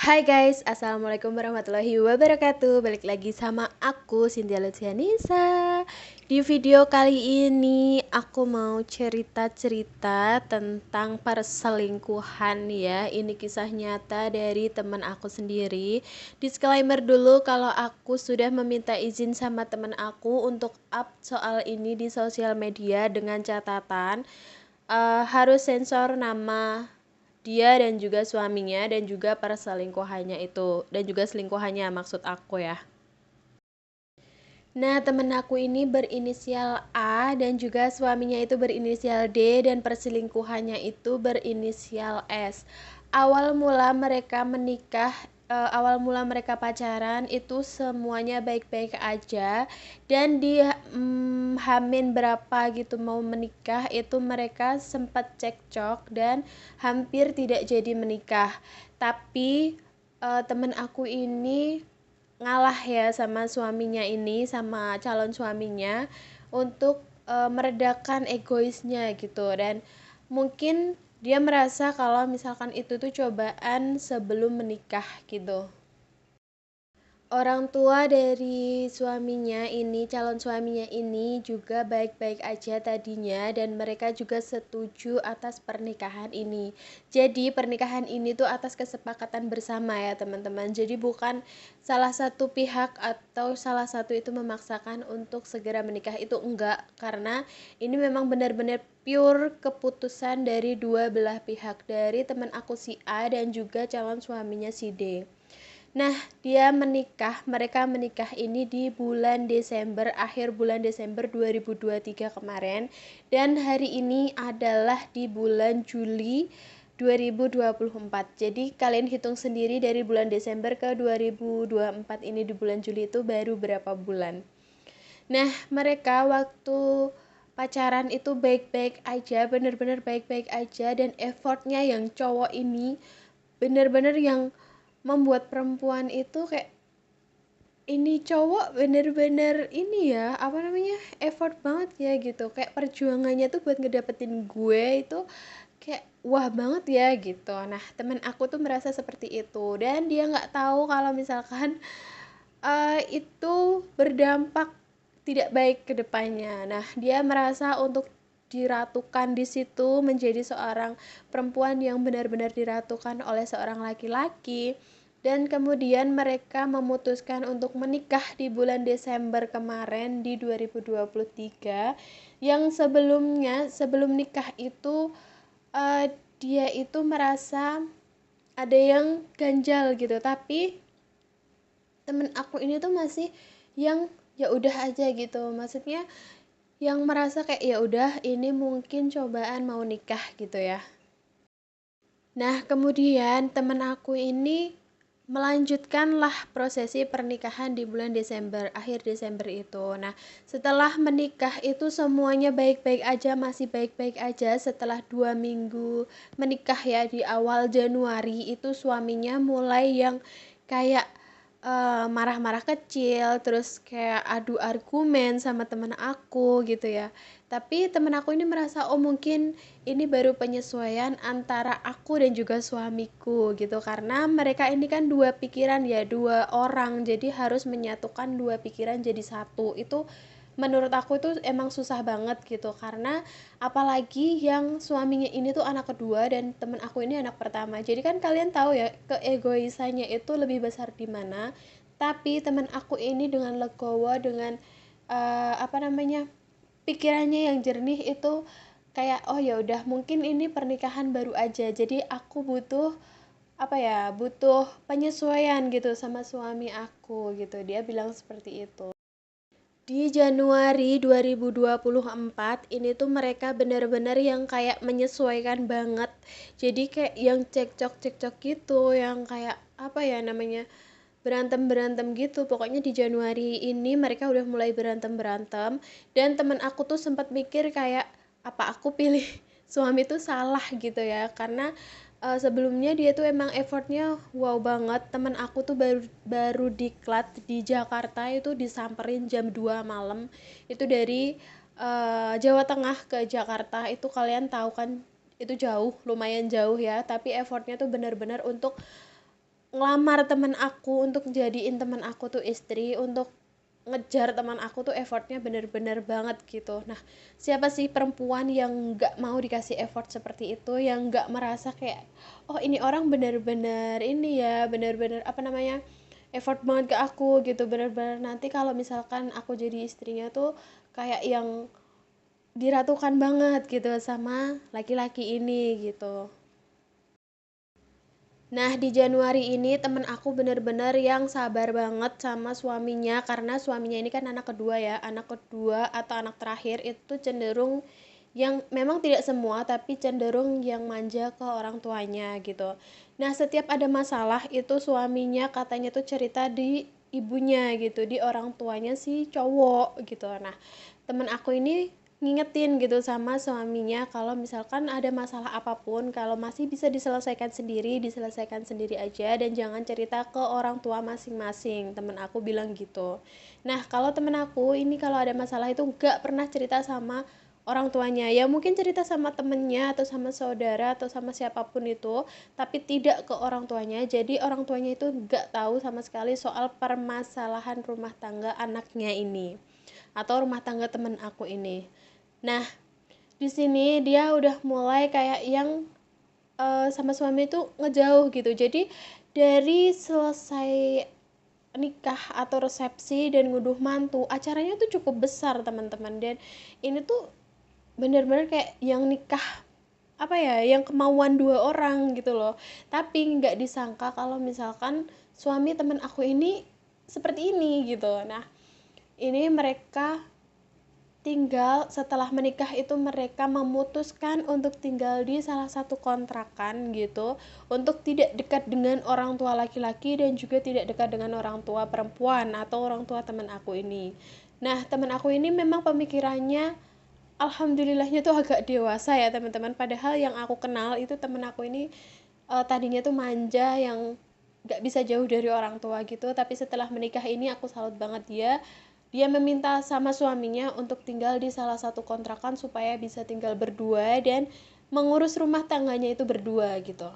Hai guys, assalamualaikum warahmatullahi wabarakatuh. Balik lagi sama aku Cynthia Lucianisa. Di video kali ini aku mau cerita-cerita tentang perselingkuhan ya. Ini kisah nyata dari teman aku sendiri. Disclaimer dulu kalau aku sudah meminta izin sama teman aku untuk up soal ini di sosial media dengan catatan harus sensor nama dia dan juga suaminya dan juga perselingkuhannya itu dan juga selingkuhannya maksud aku ya. Nah, temen aku ini berinisial A dan juga suaminya itu berinisial D dan perselingkuhannya itu berinisial S. Awal mula mereka menikah, awal mula mereka pacaran itu semuanya baik-baik aja dan di Hamin berapa gitu mau menikah itu mereka sempat cekcok dan hampir tidak jadi menikah. Tapi temen aku ini ngalah ya sama suaminya ini, sama calon suaminya untuk meredakan egoisnya gitu. Dan mungkin dia merasa kalau misalkan itu tuh cobaan sebelum menikah gitu. Orang tua dari suaminya ini, calon suaminya ini juga baik-baik aja tadinya dan mereka juga setuju atas pernikahan ini. Jadi pernikahan ini tuh atas kesepakatan bersama ya teman-teman. Jadi bukan salah satu pihak atau salah satu itu memaksakan untuk segera menikah, itu enggak, karena ini memang benar-benar pure keputusan dari dua belah pihak, dari teman aku si A dan juga calon suaminya si D. Nah, mereka menikah ini di bulan Desember, akhir bulan Desember 2023 kemarin. Dan hari ini adalah di bulan Juli 2024. Jadi kalian hitung sendiri dari bulan Desember ke 2024 ini di bulan Juli itu baru berapa bulan. Nah, mereka waktu pacaran itu baik-baik aja, bener-bener baik-baik aja, dan effortnya yang cowok ini bener-bener yang membuat perempuan itu kayak, ini cowok bener-bener ini ya apa namanya effort banget ya gitu, kayak perjuangannya tuh buat ngedapetin gue itu kayak wah banget ya gitu. Nah, temen aku tuh merasa seperti itu dan dia nggak tahu kalau misalkan itu berdampak tidak baik ke depannya. Nah, dia merasa untuk diratukan di situ menjadi seorang perempuan yang benar-benar diratukan oleh seorang laki-laki, dan kemudian mereka memutuskan untuk menikah di bulan Desember kemarin di 2023, yang sebelumnya sebelum nikah itu dia itu merasa ada yang ganjal gitu, tapi temen aku ini tuh masih yang ya udah aja gitu, maksudnya yang merasa kayak ya udah ini mungkin cobaan mau nikah gitu ya. Nah, kemudian temen aku ini melanjutkanlah prosesi pernikahan di bulan Desember, akhir Desember itu. Nah, setelah menikah itu semuanya baik-baik aja, masih baik-baik aja. Setelah 2 minggu menikah ya, di awal Januari itu suaminya mulai yang kayak marah-marah kecil, terus kayak adu argumen sama temen aku gitu ya. Tapi temen aku ini merasa oh mungkin ini baru penyesuaian antara aku dan juga suamiku gitu, karena mereka ini kan dua pikiran ya, dua orang, jadi harus menyatukan dua pikiran jadi satu. Itu menurut aku itu emang susah banget gitu, karena apalagi yang suaminya ini tuh anak kedua dan temen aku ini anak pertama. Jadi kan kalian tahu ya keegoisannya itu lebih besar di mana. Tapi temen aku ini dengan legowo, dengan apa namanya, pikirannya yang jernih itu kayak oh ya udah mungkin ini pernikahan baru aja, jadi aku butuh apa ya, butuh penyesuaian gitu sama suami aku gitu, dia bilang seperti itu. Di Januari 2024 ini tuh mereka benar-benar yang kayak menyesuaikan banget, jadi kayak yang cekcok-cekcok gitu, yang kayak apa ya namanya, berantem-berantem gitu. Pokoknya di Januari ini mereka udah mulai berantem-berantem dan temen aku tuh sempat mikir kayak apa aku pilih suami tuh salah gitu ya, karena sebelumnya dia tuh emang effortnya wow banget. Temen aku tuh baru baru diklat di Jakarta itu disamperin jam 2 malam itu dari Jawa Tengah ke Jakarta. Itu kalian tahu kan itu jauh, lumayan jauh ya, tapi effortnya tuh benar-benar untuk ngelamar teman aku untuk jadiin teman aku tuh istri, untuk ngejar teman aku tuh effortnya bener-bener banget gitu. Nah, siapa sih perempuan yang nggak mau dikasih effort seperti itu, yang nggak merasa kayak, oh ini orang bener-bener ini ya, bener-bener apa namanya, effort banget ke aku gitu, bener-bener nanti kalau misalkan aku jadi istrinya tuh kayak yang diratukan banget gitu sama laki-laki ini gitu. Nah, di Januari ini temen aku bener-bener yang sabar banget sama suaminya, karena suaminya ini kan anak kedua ya, anak kedua atau anak terakhir itu cenderung yang memang tidak semua, tapi cenderung yang manja ke orang tuanya gitu. Nah, setiap ada masalah itu suaminya katanya tuh cerita di ibunya gitu, di orang tuanya si cowok gitu. Nah, temen aku ini ngingetin gitu sama suaminya kalau misalkan ada masalah apapun, kalau masih bisa diselesaikan sendiri aja, dan jangan cerita ke orang tua masing-masing. Temen aku bilang gitu. Nah, kalau temen aku ini kalau ada masalah itu gak pernah cerita sama orang tuanya, ya mungkin cerita sama temennya atau sama saudara atau sama siapapun itu, tapi tidak ke orang tuanya. Jadi orang tuanya itu gak tahu sama sekali soal permasalahan rumah tangga anaknya ini atau rumah tangga temen aku ini. Nah, di sini dia udah mulai kayak yang sama suami itu ngejauh gitu. Jadi dari selesai nikah atau resepsi dan ngunduh mantu, acaranya tuh cukup besar teman-teman, dan ini tuh bener-bener kayak yang nikah apa ya, yang kemauan dua orang gitu loh. Tapi nggak disangka kalau misalkan suami temen aku ini seperti ini gitu. Nah, ini mereka tinggal setelah menikah itu mereka memutuskan untuk tinggal di salah satu kontrakan gitu, untuk tidak dekat dengan orang tua laki-laki dan juga tidak dekat dengan orang tua perempuan atau orang tua teman aku ini. Nah, teman aku ini memang pemikirannya alhamdulillahnya tuh agak dewasa ya teman-teman, padahal yang aku kenal itu teman aku ini tadinya tuh manja yang gak bisa jauh dari orang tua gitu, tapi setelah menikah ini aku salut banget dia meminta sama suaminya untuk tinggal di salah satu kontrakan supaya bisa tinggal berdua dan mengurus rumah tangganya itu berdua gitu.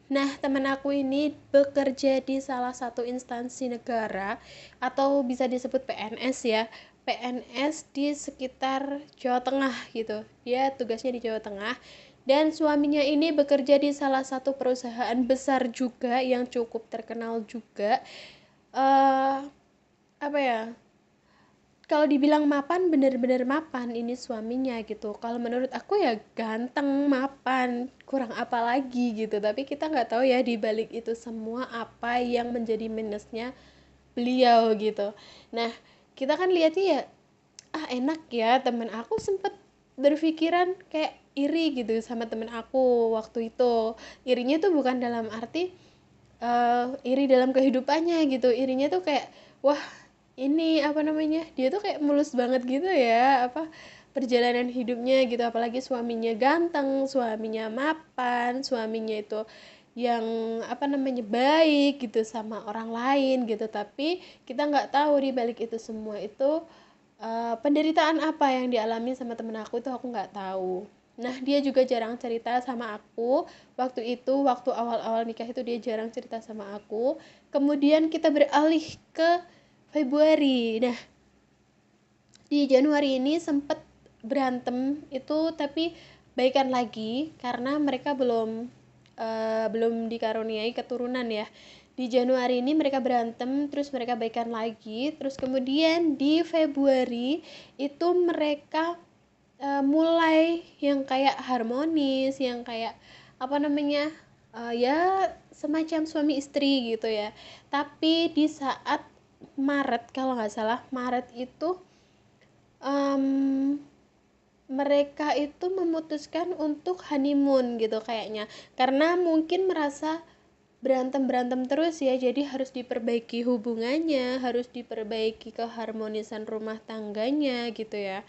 Nah, teman aku ini bekerja di salah satu instansi negara atau bisa disebut PNS ya. PNS di sekitar Jawa Tengah gitu. Dia tugasnya di Jawa Tengah, dan suaminya ini bekerja di salah satu perusahaan besar juga yang cukup terkenal juga. eh Apa ya? Kalau dibilang mapan, bener-bener mapan ini suaminya gitu. Kalau menurut aku ya ganteng, mapan, kurang apa lagi gitu. Tapi kita nggak tahu ya di balik itu semua apa yang menjadi minusnya beliau gitu. Nah, kita kan lihatnya ya, ah enak ya, temen aku sempet berpikiran kayak iri gitu sama temen aku waktu itu. Irinya tuh bukan dalam arti iri dalam kehidupannya gitu, irinya tuh kayak, wah ini apa namanya, dia tuh kayak mulus banget gitu ya, apa perjalanan hidupnya gitu, apalagi suaminya ganteng, suaminya mapan, suaminya itu yang apa namanya baik gitu sama orang lain gitu. Tapi kita nggak tahu di balik itu semua itu penderitaan apa yang dialami sama temen aku itu aku nggak tahu. Nah, dia juga jarang cerita sama aku. Waktu itu, waktu awal-awal nikah itu dia jarang cerita sama aku. Kemudian kita beralih ke Februari. Nah, di Januari ini sempet berantem itu, tapi baikan lagi karena mereka belum dikaruniai keturunan ya. Di Januari ini mereka berantem, terus mereka baikan lagi, terus kemudian di Februari itu mereka mulai yang kayak harmonis, yang kayak apa namanya, ya semacam suami istri gitu ya. Tapi di saat Maret, kalau nggak salah Maret itu em, mereka itu memutuskan untuk honeymoon gitu kayaknya, karena mungkin merasa berantem-berantem terus ya, jadi harus diperbaiki hubungannya, harus diperbaiki keharmonisan rumah tangganya gitu ya.